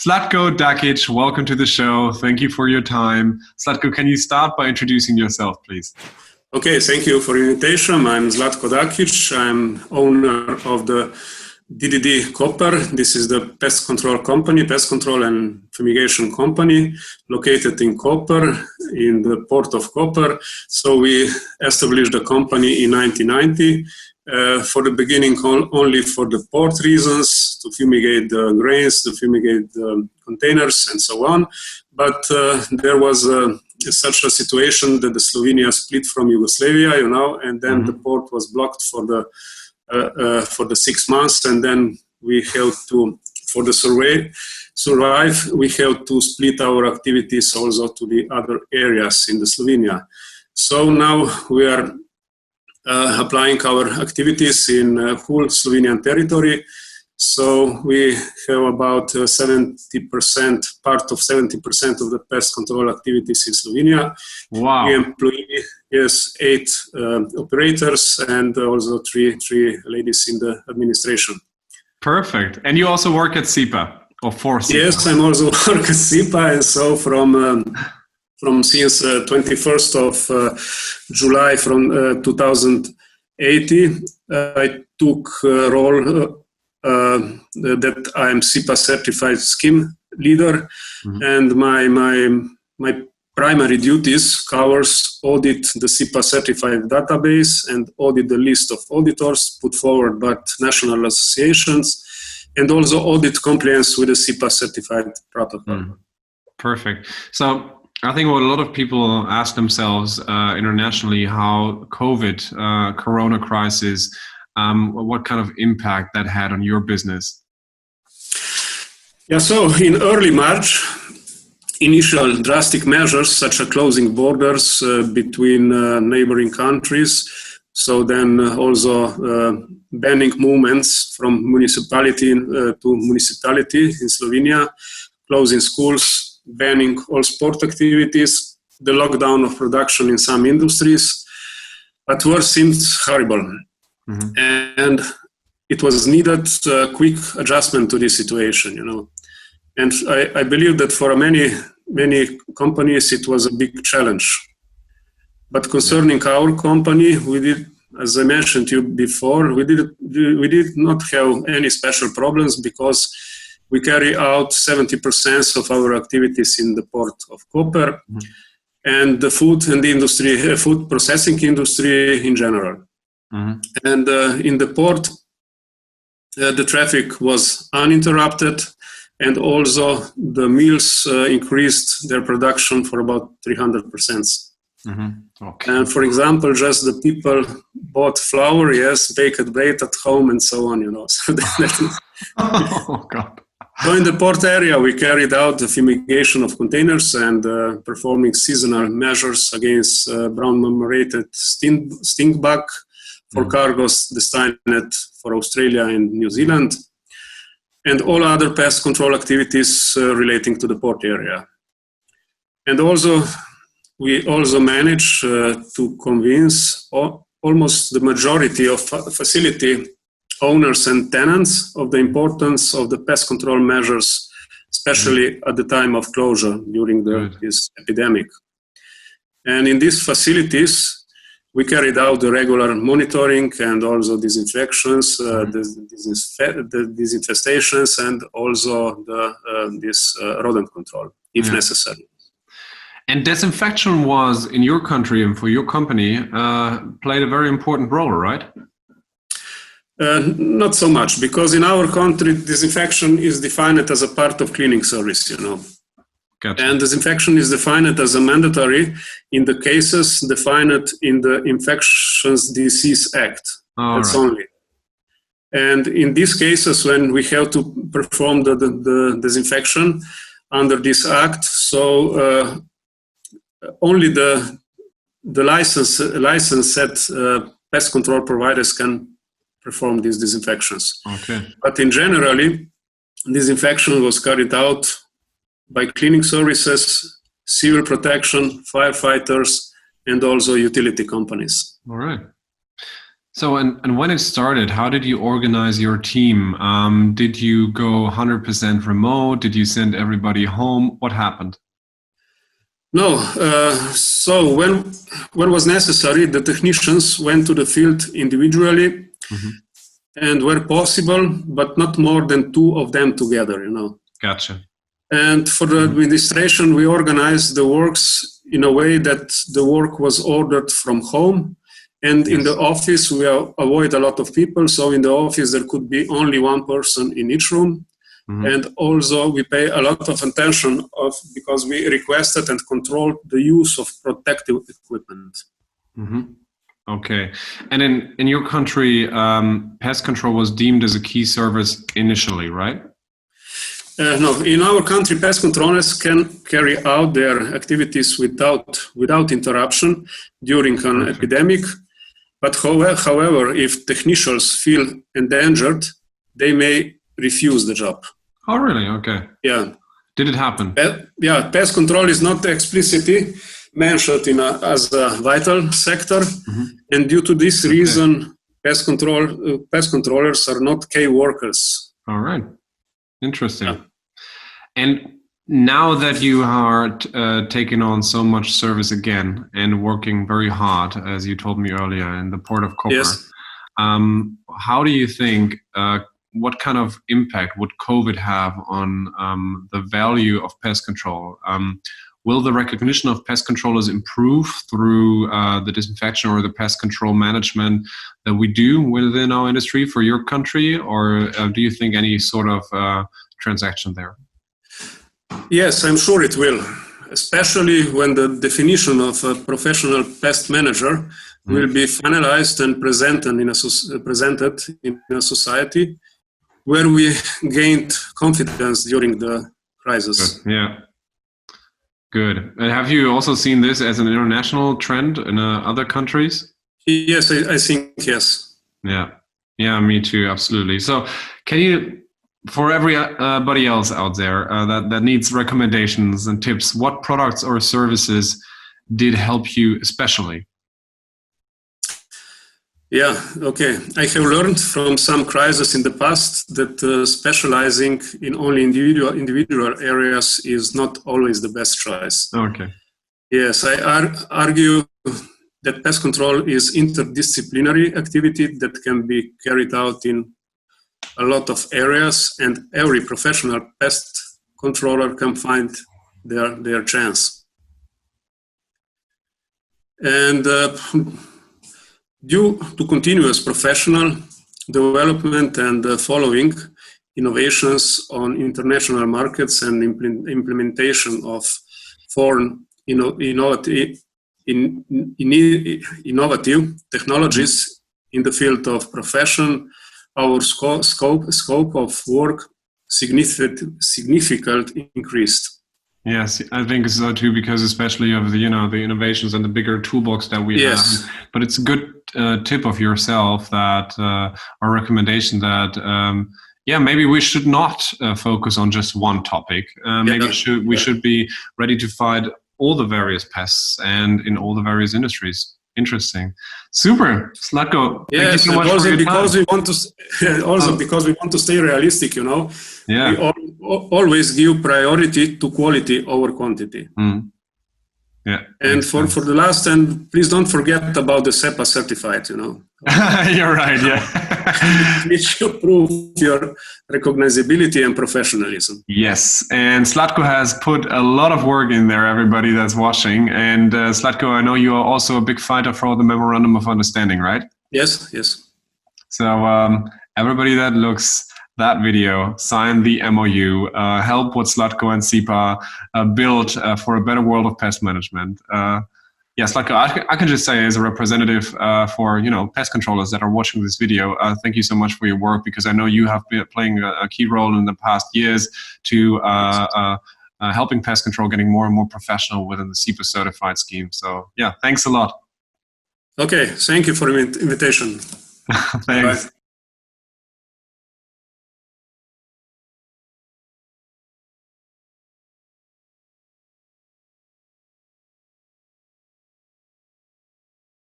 Zlatko Dakić, welcome to the show. Thank you for your time. Zlatko, can you start by introducing yourself, please? Okay, thank you for the invitation. I'm Zlatko Dakić. I'm owner of the d.o.o. Koper. This is the pest control company, pest control and fumigation company located in Koper, in the port of Koper. So we established the company in 1990. For the beginning, only for the port reasons, to fumigate the grains, to fumigate the containers, and so on. But there was such a situation that the Slovenia split from Yugoslavia, and then the port was blocked for the 6 months, and then we had to, for the survive, we had to split our activities also to the other areas in the Slovenia. So now we are applying our activities in whole Slovenian territory. So we have about 70%, part of 70% of the pest control activities in Slovenia. Wow. We employ 8 operators and also three ladies in the administration. Perfect. And you also work at SIPA, or for SIPA? Yes, I'm also work at SIPA, and so from since 21st of July from 2018, I took a role that I'm SIPA certified scheme leader, and my primary duties covers audit the SIPA certified database and audit the list of auditors put forward by national associations, and also audit compliance with the SIPA certified protocol. Perfect. So I think what a lot of people ask themselves internationally, how COVID, Corona crisis, what kind of impact that had on your business? Yeah, so in early March, initial drastic measures such as closing borders between neighboring countries, so then also banning movements from municipality to municipality in Slovenia, closing schools, banning all sport activities, the lockdown of production in some industries. At worst seemed horrible. And it was needed a quick adjustment to this situation, And I believe that for many companies it was a big challenge. But concerning our company, we did, as I mentioned to you before, we did not have any special problems because we carry out 70% of our activities in the port of Koper and the food and the industry, food processing industry in general. And in the port, the traffic was uninterrupted, and also the mills increased their production for about 300%. Okay. And for example, just the people bought flour, baked bread at home, and so on, So that is Oh, God. So in the port area, we carried out the fumigation of containers and performing seasonal measures against brown marmorated stink bug for cargoes destined for Australia and New Zealand, and all other pest control activities relating to the port area. And also, we also managed to convince almost the majority of facility owners and tenants of the importance of the pest control measures, especially at the time of closure during this epidemic. And in these facilities, we carried out the regular monitoring and also disinfections, the disinfestations, and also this rodent control, if necessary. And disinfection was, in your country and for your company, played a very important role, right? Not so much, because in our country, disinfection is defined as a part of cleaning service, Gotcha. And disinfection is defined as a mandatory in the cases defined in the Infectious Disease Act. That's only. And in these cases, when we have to perform the disinfection under this act, so only the licensed pest control providers can perform these disinfections. Okay. But in generally, disinfection was carried out by cleaning services, civil protection, firefighters, and also utility companies. All right. So, and when it started, how did you organize your team? Did you go 100% remote? Did you send everybody home? What happened? No. So when was necessary, the technicians went to the field individually, and where possible, but not more than 2 of them together. Gotcha. And for the administration, we organized the works in a way that the work was ordered from home. And in the office, we avoid a lot of people. So in the office, there could be only 1 person in each room. And also we pay a lot of attention because we requested and controlled the use of protective equipment. Okay. And in your country, pest control was deemed as a key service initially, right? No, in our country, pest controllers can carry out their activities without interruption during an epidemic. But however, if technicians feel endangered, they may refuse the job. Oh, really? Okay. Yeah. Did it happen? Pest control is not explicitly mentioned as a vital sector, and due to this reason, pest controllers are not key workers. All right. Interesting. Yeah. And now that you are taking on so much service again and working very hard, as you told me earlier, in the port of Koper, how do you think, what kind of impact would COVID have on the value of pest control? Will the recognition of pest controllers improve through the disinfection or the pest control management that we do within our industry for your country? Or do you think any sort of transaction there? Yes, I'm sure it will, especially when the definition of a professional pest manager will be finalized and presented in a society where we gained confidence during the crisis. Good. Yeah. Good. And have you also seen this as an international trend in other countries? Yes, I think yes. Yeah. Yeah, me too. Absolutely. So can you, for everybody else out there that needs recommendations and tips, what products or services did help you especially? Yeah, okay. I have learned from some crises in the past that specializing in only individual areas is not always the best choice. Okay. Yes, I argue that pest control is interdisciplinary activity that can be carried out in a lot of areas, and every professional pest controller can find their chance. And due to continuous professional development and following innovations on international markets and implementation of foreign innovative technologies in the field of profession, our scope of work significantly increased. Yes, I think so too, because especially of the innovations and the bigger toolbox that we have. But it's a good tip of yourself that our recommendation that maybe we should not focus on just one topic. Maybe we should be ready to fight all the various pests and in all the various industries. Interesting. Super. Zlatko, thank you so much for your time. Because we want to stay realistic, Yeah. We always give priority to quality over quantity. Yeah. And for the last, and please don't forget about the SEPA certified, You're right, yeah. Which will prove your recognizability and professionalism. Yes, and Zlatko has put a lot of work in there, everybody that's watching. And Zlatko, I know you are also a big fighter for the Memorandum of Understanding, right? Yes. So everybody that looks that video, sign the MOU, help what Zlatko and SIPA build for a better world of pest management. Zlatko, I can just say as a representative for pest controllers that are watching this video, thank you so much for your work, because I know you have been playing a key role in the past years to helping pest control getting more and more professional within the SIPA certified scheme. So yeah, thanks a lot. Okay, thank you for the invitation. Thanks. Bye.